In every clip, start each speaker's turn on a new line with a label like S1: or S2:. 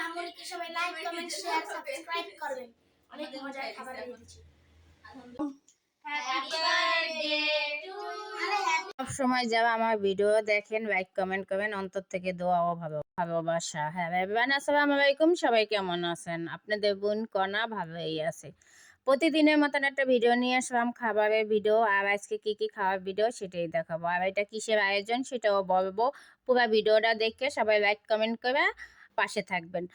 S1: আহামরিকে সবাই like comment share subscribe করবেন। অনেক মজার খাবার দিয়েছি। হ্যাপি বার্থডে টু
S2: সব সময় যারা আমার ভিডিও দেখেন লাইক কমেন্ট করবেন, অন্তর থেকে দোয়া ও ভালোবাসা। হ্যাঁ এভরিওয়ান, আসসালামু আলাইকুম। সবাই কেমন আছেন? আপনাদের বোন কণা ভালোই আছে। প্রতিদিনের মতন একটা ভিডিও নিয়ে আসলাম, খাবারের ভিডিও। আর আজকে কি কি খাওয়ার ভিডিও সেটাই দেখাবো, আর এটা কিসের আয়োজন সেটাও বলবো। পুরো ভিডিওটা দেখে সবাই লাইক কমেন্ট করে পাশে থাকবেন।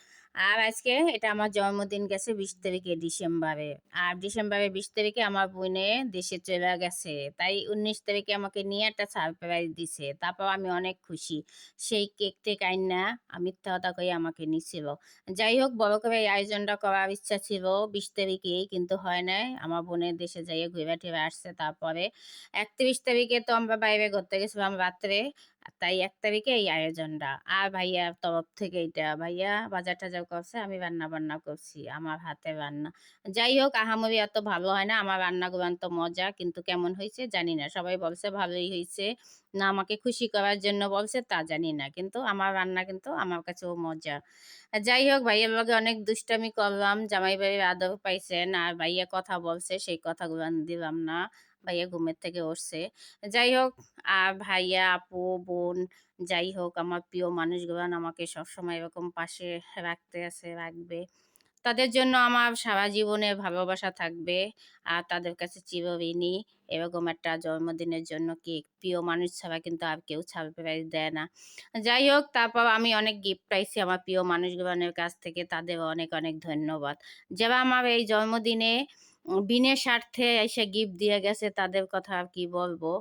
S2: আর আজকে এটা আমার জন্মদিন গেছে 20 তারিখে ডিসেম্বরে। আর ডিসেম্বরের 20 তারিখে আমার বোনে দেশে চলে গেছে, তাই 19 তারিখে আমাকে নিয়ে একটা সারপ্রাইজ দিছে। তারপর আমি অনেক খুশি। সেই কেক টেক আইনা মিথ্যা কথা কই আমাকে নিছিল। যাই হোক, বড় করে এই আয়োজনটা করার ইচ্ছা ছিল 20 তারিখেই, কিন্তু হয় নাই। আমার বোনের দেশে যাইয়ে ঘুরে ঠেরে আসছে। তারপরে 31 তারিখে তো আমরা বাইরে ঘুরতে গেছিলাম রাত্রে, তাই 1 তারিখে এই আয়োজনটা। আর ভাইয়ার তরফ থেকে এটা ভাইয়া বাজার টাজার করছে, আমি রান্না বান্না করছি, আমার হাতে রান্না। যাই হোক, আহামরি এত ভালো হয় না, আমার রান্নাগুলো তো মজা, কিন্তু কেমন হয়েছে জানি না। সবাই বলছে ভালোই হয়েছে, না আমাকে খুশি করার জন্য বলছে তা জানি না, কিন্তু আমার রান্না কিন্তু আমার কাছেও মজা। যাই হোক, ভাইয়ার লগে অনেক দুষ্টামি করলাম, জামাই বাড়ির আদর পাইছেন। আর ভাইয়া কথা বলছে, সেই কথাগুলো দিলাম না, ভাইয়া ঘুমের থেকে উঠছে। যাই হোক, আর ভাইয়া আপু বোন যাই হোক, আমার প্রিয় মানুষগুলো আমাকে সবসময় এরকম পাশে রাখতে আছে, রাখবে। তাদের জন্য আমার সারা জীবনের ভালোবাসা থাকবে। আর তাদের কাছে চিরঋণী। এরকম একটা জন্মদিনের জন্য কেক প্রিয় মানুষ ছাড়া কিন্তু আর কেউ সারপ্রাইজ দেয় না। যাই হোক, তারপর আমি অনেক গিফট পাইছি আমার প্রিয় মানুষগুলোর কাছ থেকে, তাদের অনেক অনেক ধন্যবাদ। যারা আমার এই জন্মদিনে বিনা স্বার্থে এসে গিফট দিয়ে গেছে, তাদের কথা আর কি বলবো।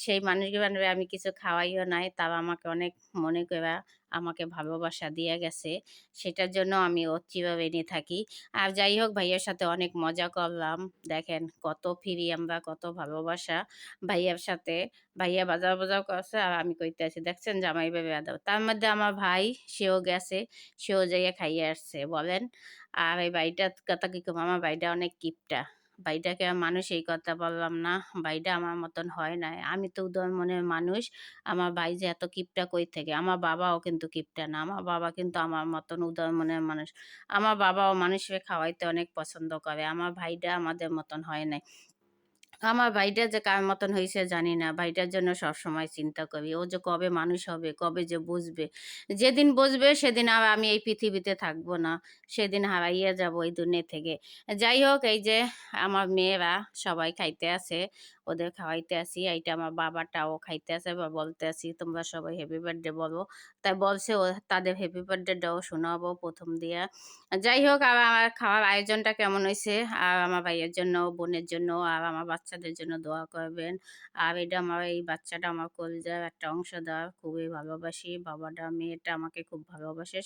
S2: সেই মানুষগুলো আমি কিছু খাওয়াইও নাই, তারা আমাকে অনেক মনে করে আমাকে ভালোবাসা দিয়ে গেছে। সেটার জন্য আমি ওর চিরঋণী থাকি। আর যাই হোক, ভাইয়ার সাথে অনেক মজা করলাম। দেখেন কত ফ্রি আমরা, কত ভালোবাসা ভাইয়ার সাথে। ভাইয়া বাজার বাজার করছে আর আমি কইতে আছি, দেখছেন জামাই বাবু আদাব। তার মধ্যে আমার ভাই, সেও গেছে, সেও যাইয়া খাইয়ে আসছে বলেন। আর এই বাড়িটার কথা কি কম, আমার বাড়িটা অনেক কিপটা। বাড়িটাকে মানুষ এই কথা বললাম না, বাড়িটা আমার মতন হয় না। আমি তো উদার মনের মানুষ, আমার ভাই যে এত কিপটা কই থেকে। আমার বাবাও কিন্তু কিপটা না, আমার বাবা কিন্তু আমার মতন উদার মনের মানুষ। আমার বাবাও মানুষকে খাওয়াইতে অনেক পছন্দ করে। আমার ভাইটা আমাদের মতন হয় নাই। আমার ভাইটা যে কার মতন হয়েছে জানি না, ভাইটার জন্য সবসময় চিন্তা করি, ও যে কবে মানুষ হবে, কবে যে বুঝবে। যেদিন বুঝবে সেদিন আর আমি এই পৃথিবীতে থাকবো না, সেদিন হারাইয়া যাব এই দুনিয়া থেকে। যাই হোক, এই যে আমার মেয়েরা সবাই খাইতে আছে, ওদের খাওয়াইতে আসি। এইটা আমার বাবাটাও খাইতে আছে, বা বলতে আসি তোমরা সবাই হ্যাপি বার্থডে বলো। তাই বলছে ও তাদের হ্যাপি বার্থডেটাও শোনাবো প্রথম দিয়া। যাই হোক, আর আমার খাওয়ার আয়োজনটা কেমন হয়েছে, আর আমার ভাইয়ের জন্য, বোনের জন্য, আর আমার বাচ্চাদের জন্য দোয়া করবেন। আর এটা আমার এই বাচ্চাটা আমার কলিজার একটা অংশধর, খুবই ভালোবাসি। বাবাটা মেয়েটা আমাকে খুব ভালোবাসে।